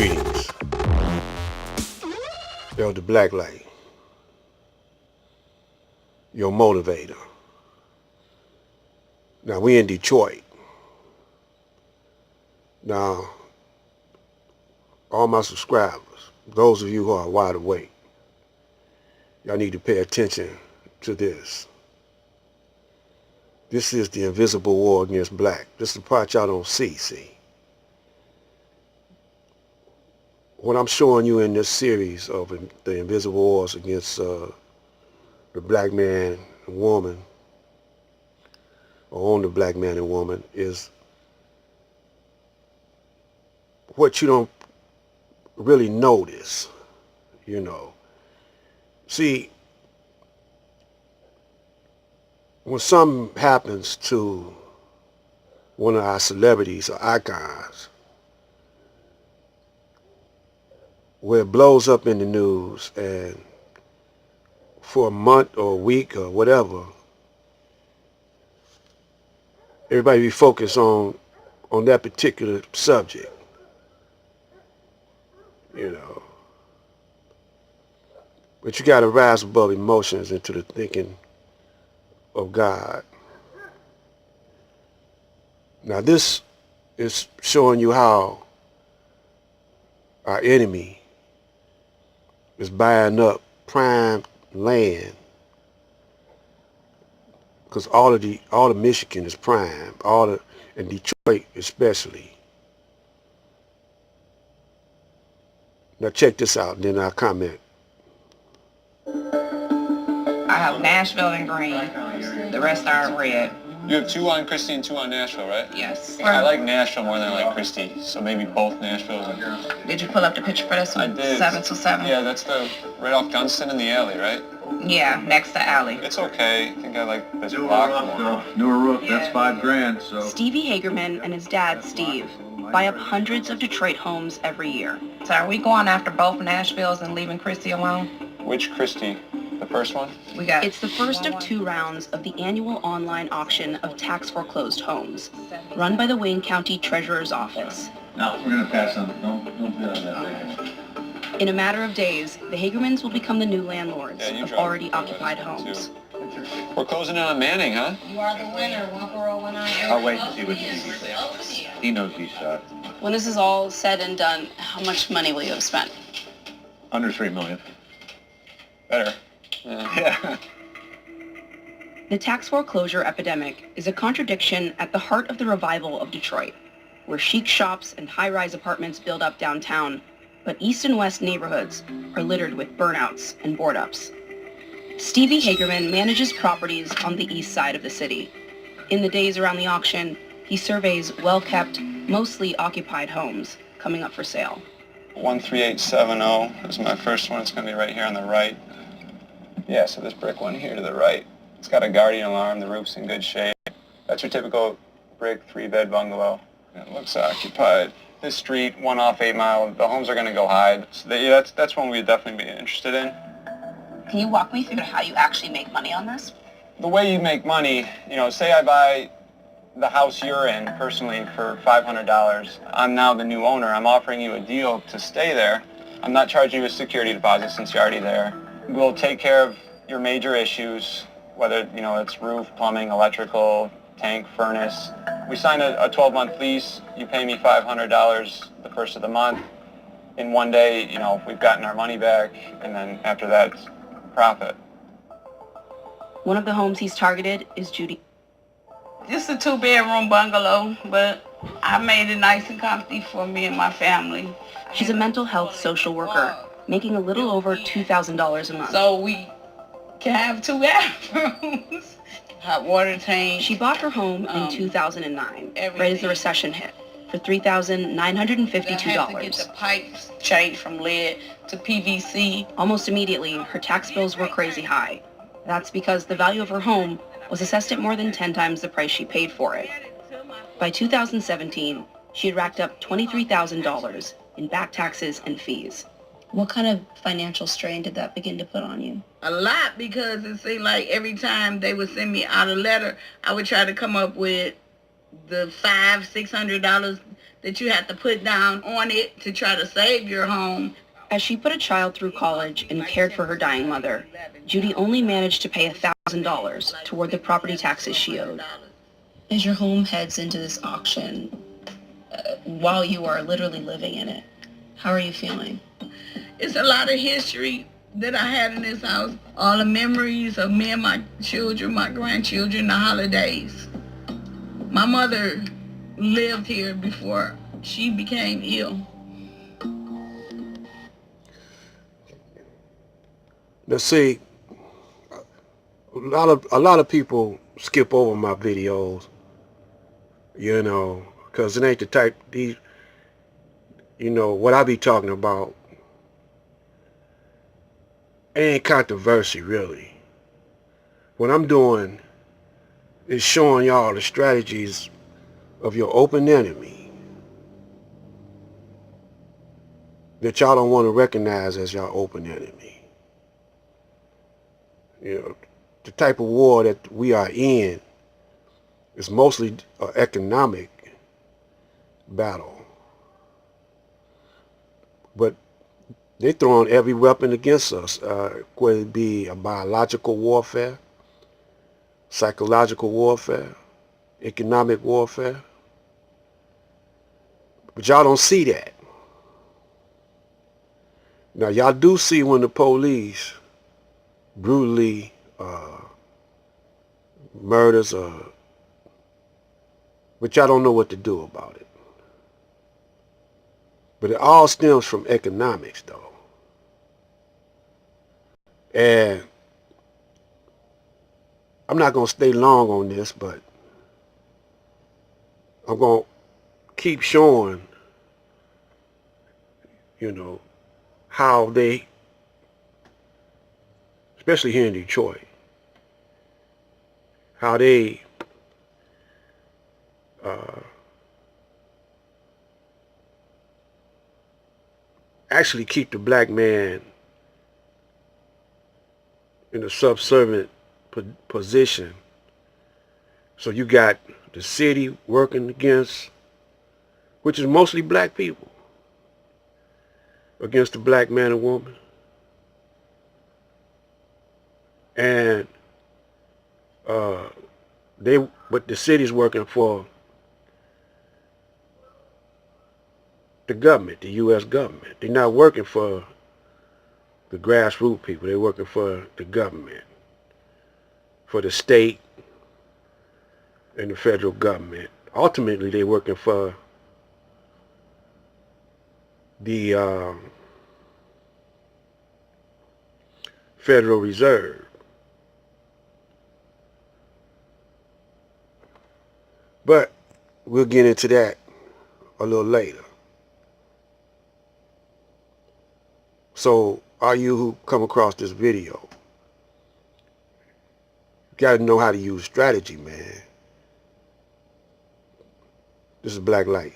Greetings. Elder Blacklight, your motivator. Now, we in Detroit. Now, all my subscribers, those of you who are wide awake, y'all need to pay attention to this. This is the invisible war against black. This is the part y'all don't see. What I'm showing you in this series of the invisible wars against the black man and woman, or on the black man and woman, is what you don't really notice, you know. See, when something happens to one of our celebrities or icons, where it blows up in the news, and for a month or a week or whatever, everybody be focused on that particular subject, you know. But you got to rise above emotions into the thinking of God. Now this is showing you how our enemy is buying up prime land, because all of Michigan is prime, and Detroit especially. Now check this out, and then I'll comment. I have Nashville and green. The rest are red. You have 2 on Christie and 2 on Nashville, right? Yes. I like Nashville more than I like Christie, so maybe both Nashvilles. Did you pull up the picture for this one? I did. 727? Yeah, that's the right off Gunston in the alley, right? Yeah, next to Alley. It's okay. I think I like this block more. Newer roof, that's $5,000, so. Stevie Hagerman and his dad, Steve, buy up hundreds of Detroit homes every year. So are we going after both Nashvilles and leaving Christie alone? Which Christie? The first one? It's the first of 2 rounds of the annual online auction of tax foreclosed homes, run by the Wayne County Treasurer's Office. No, we're gonna pass on, don't bid on that thing. In a matter of days, the Hagermans will become the new landlords Yeah, you of drive already it. occupied homes. We're closing in on Manning, huh? You are the winner. 14019. I'll wait and see what Stevie says. He knows he's shot. When this is all said and done, how much money will you have spent? Under $3 million. Better. Yeah. The tax foreclosure epidemic is a contradiction at the heart of the revival of Detroit, where chic shops and high-rise apartments build up downtown, but east and west neighborhoods are littered with burnouts and board-ups. Stevie Hagerman manages properties on the east side of the city. In the days around the auction, he surveys well-kept, mostly occupied homes coming up for sale. 13870 is my first one. It's going to be right here on the right. Yeah, so this brick one here to the right. It's got a guardian alarm. The roof's in good shape. That's your typical brick 3-bed bungalow. It looks occupied. This street, 1 off 8 Mile, the homes are going to go high. So that's one we'd definitely be interested in. Can you walk me through how you actually make money on this? The way you make money, say I buy the house you're in personally for $500. I'm now the new owner. I'm offering you a deal to stay there. I'm not charging you a security deposit since you're already there. We'll take care of your major issues, whether, it's roof, plumbing, electrical, tank, furnace. We sign a 12-month lease. You pay me $500 the first of the month. In 1 day, we've gotten our money back, and then after that, it's profit. One of the homes he's targeted is Judy. Just a 2-bedroom bungalow, but I made it nice and comfy for me and my family. She's a mental health social worker, making a little over $2,000 a month. So we can have 2 bathrooms, hot water tank. She bought her home in 2009, right as the recession hit, for $3,952. I had to get the pipes changed from lead to PVC. Almost immediately, her tax bills were crazy high. That's because the value of her home was assessed at more than 10 times the price she paid for it. By 2017, she had racked up $23,000 in back taxes and fees. What kind of financial strain did that begin to put on you? A lot, because it seemed like every time they would send me out a letter, I would try to come up with the $500-$600 that you have to put down on it to try to save your home. As she put a child through college and cared for her dying mother, Judy only managed to pay $1,000 toward the property taxes she owed. As your home heads into this auction, while you are literally living in it, how are you feeling? It's a lot of history that I had in this house. All the memories of me and my children, my grandchildren, the holidays. My mother lived here before she became ill. Now see, a lot of people skip over my videos, you know, because it ain't the type, these, you know, what I be talking about ain't controversy really. What I'm doing is showing y'all the strategies of your open enemy that y'all don't want to recognize as your open enemy. You know, the type of war that we are in is mostly an economic battle. But they throwing every weapon against us, whether it be a biological warfare, psychological warfare, economic warfare. But y'all don't see that. Now y'all do see when the police brutally murders, but y'all don't know what to do about it. But it all stems from economics, though. And I'm not going to stay long on this, but I'm going to keep showing, you know, how they, especially here in Detroit, how they actually keep the black man in a subservient position. So you got the city working against, which is mostly black people, against the black man and woman. And but the city's working for the government, the U.S. government. They're not working for the grassroots people. They're working for the government, for the state and the federal government. Ultimately, they're working for the Federal Reserve. But we'll get into that a little later. So, all you who come across this video, you got to know how to use strategy, man. This is Black Light.